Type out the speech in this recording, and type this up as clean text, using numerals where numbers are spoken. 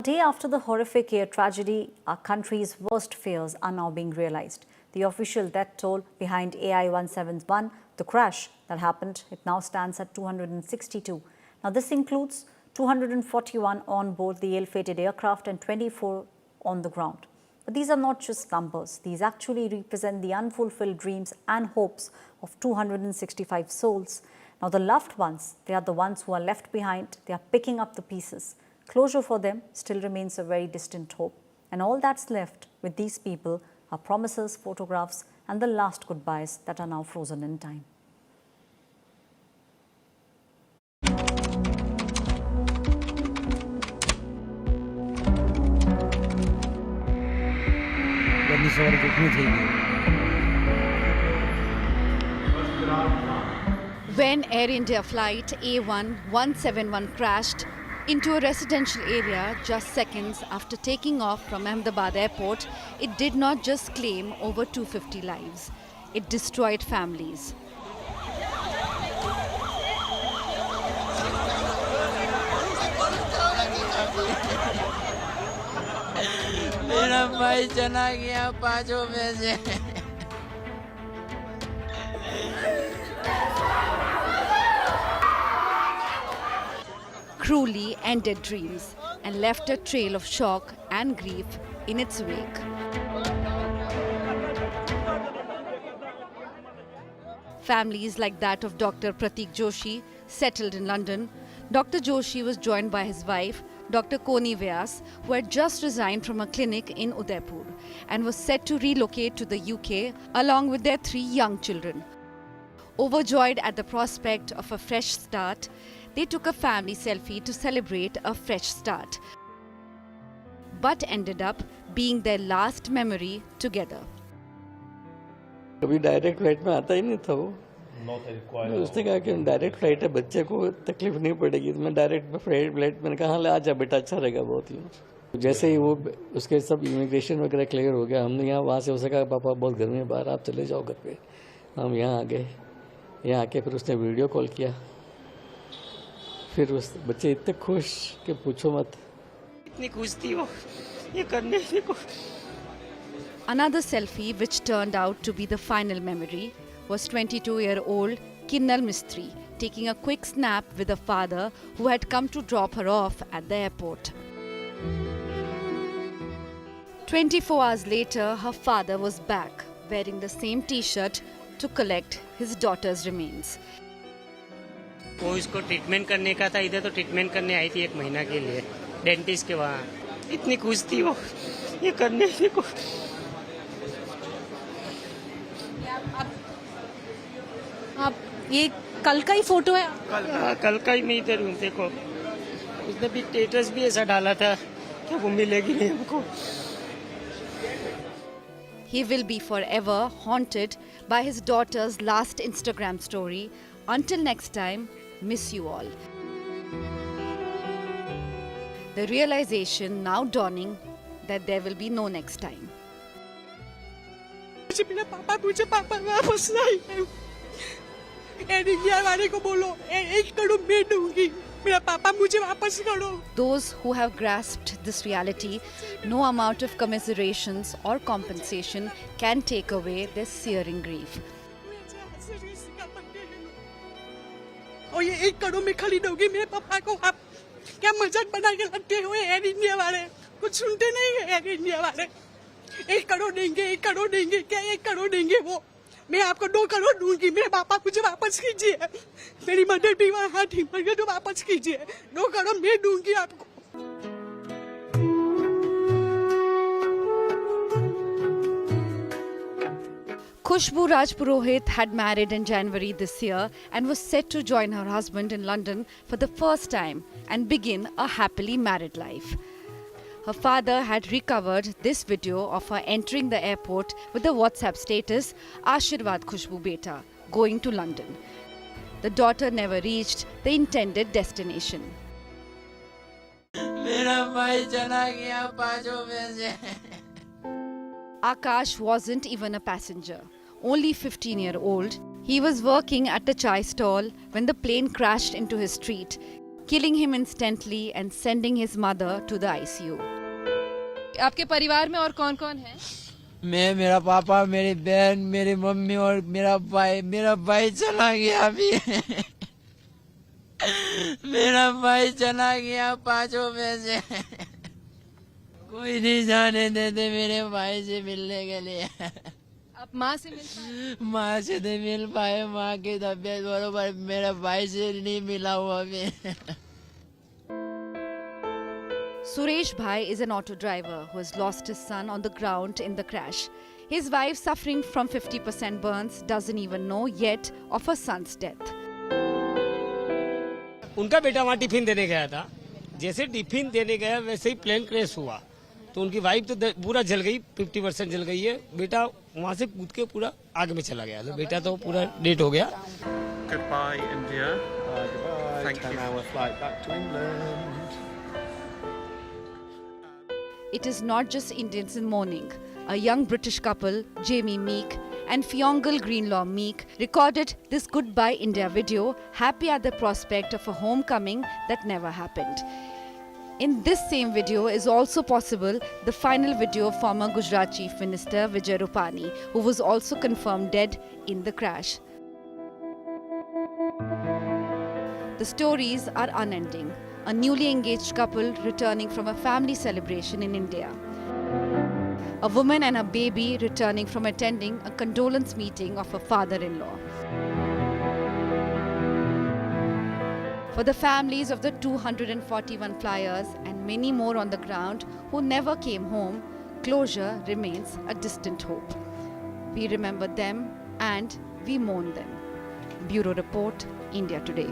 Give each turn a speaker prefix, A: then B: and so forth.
A: A day after the horrific air tragedy, our country's worst fears are now being realized. The official death toll behind AI-171, the crash that happened, it now stands at 262. Now, this includes 241 on board the ill-fated aircraft and 24 on the ground. But these are not just numbers. These actually represent the unfulfilled dreams and hopes of 265 souls. Now, the loved ones, they are the ones who are left behind. They are picking up the pieces. Closure for them still remains a very distant hope. And all that's left with these people are promises, photographs, and the last goodbyes that are now frozen in time.
B: When Air India flight A171 crashed into a residential area just seconds after taking off from Ahmedabad airport, it did not just claim over 250 lives. It destroyed families.
C: मेरा भाई चला गया पांचों में से
B: Cruelly ended dreams and left a trail of shock and grief in its wake. Families like that of Dr. Pratik Joshi settled in London. Dr. Joshi was joined by his wife, Dr. Koni Vyas, who had just resigned from a clinic in Udaipur and was set to relocate to the UK along with their 3 young children. Overjoyed at the prospect of a fresh start, they took a family selfie to celebrate a fresh start, but ended up being their last memory together.
C: कभी direct flight में आता ही नहीं था वो। उसने कहा कि direct flight है, बच्चे को तकलीफ नहीं पड़ेगी। मैं डायरेक्ट फ्लाइट मैंने कहा ले आजा बेटा, अच्छा रहेगा बहुत ही। जैसे ही वो उसके सब इमिग्रेशन वगैरह क्लियर हो गया, हमने यहाँ वहाँ से उसे कहा पापा बहुत गर्मी है बाहर, आप चले जाओ घर पे। हम यहाँ आ गए, यहाँ आके फिर उसने वीडियो कॉल किया। फिर उस बच्चे इतने खुश कि पूछो मत।
D: इतनी खुश थी वो ये करने को।
B: Another selfie, which turned out to be the final memory, was 22-year-old Kinnal Mistry taking a quick snap with a father who had come to drop her off at the airport. 24 hours later, her father was back wearing the same t-shirt to collect his daughter's remains.
D: वो इसको treatment करने का था, इधर तो treatment करने आई थी 1 महीना के लिए डेंटिस्ट के वहाँ। इतनी खुश थी वो ये करने को।
B: आप ये कल का ही फोटो है?
D: कल का ही मैं इधर हूँ। देखो उसने भी स्टेटस भी ऐसा डाला था कि वो मिलेगी नहीं हमको।
B: He will be forever haunted by his daughter's last Instagram story. Until next time, miss you all. The realization now dawning that there will be no next time.
E: मेरा पापा मुझे पापा वापस लाई। एयर इंडिया वाले को बोलो 1 करोड़ मैं दूंगी, मेरा पापा मुझे वापस करो।
B: Those who have grasped this reality, no amount of commiserations or compensation can take away their searing grief.
E: और ये 1 करोड़ में खरीदोगी मेरे पापा को। आप क्या मजाक बना के रखते हो एयर इंडिया वाले? कुछ सुनते नहीं है एयर इंडिया वाले। 1 करोड़ देंगे, 1 करोड़ देंगे, क्या 1 करोड़ देंगे? वो मैं आपको 2 करोड़ दूंगी, मेरे पापा मुझे वापस कीजिए। मेरी मदर भी वहाँ थी, मगर तो वापस कीजिए। 2 करोड़ मैं दूंगी आपको।
B: Khushbu Rajpurohit had married in January this year and was set to join her husband in London for the first time and begin a happily married life. Her father had recovered this video of her entering the airport with the WhatsApp status, Ashirwad Khushbu Beta, going to London. The daughter never reached the intended destination.
C: मेरा भाई चला गया पांचों में से।
B: Akash wasn't even a passenger. Only 15-year-old, he was working at a chai stall when the plane crashed into his street, killing him instantly and sending his mother to the ICU.
F: आपके परिवार में और कौन-कौन है?
G: मैं, मेरा पापा, मेरी बहन, मेरी मम्मी और मेरा भाई चला गया अभी। मेरा भाई चला गया 5 में से। कोई नहीं जाने देते मेरे भाई से मिलने के लिए।
F: आप माँ से मिल पाए?
G: माँ से नहीं मिल पाए, माँ की तबीयत बरोबर, मेरा भाई से नहीं मिला हुआ अभी।
B: Suresh Bhai is an auto driver who has lost his son on the ground in the crash. His wife, suffering from 50% burns, doesn't even know yet of her son's death.
D: उनका बेटा वहाँ टिफिन देने गया था, जैसे tiffin देने गया वैसे ही प्लेन क्रैश हुआ, तो उनकी वाइफ तो पूरा जल गई, 50% जल गई है। बेटा वहाँ से कूद के पूरा आग में चला गया, तो बेटा तो पूरा डेड हो गया।
H: Goodbye, India. Goodbye. Thank you. 10-hour flight back to England.
B: It is not just Indians in mourning. A young British couple, Jamie Meek and Fiongal Greenlaw Meek, recorded this Goodbye India video, happy at the prospect of a homecoming that never happened. In this same video is also possible the final video of former Gujarat Chief Minister Vijay Rupani, who was also confirmed dead in the crash. The stories are unending. A newly engaged couple returning from a family celebration in India. A woman and her baby returning from attending a condolence meeting of her father-in-law. For the families of the 241 flyers and many more on the ground who never came home, closure remains a distant hope. We remember them and we mourn them. Bureau Report, India Today.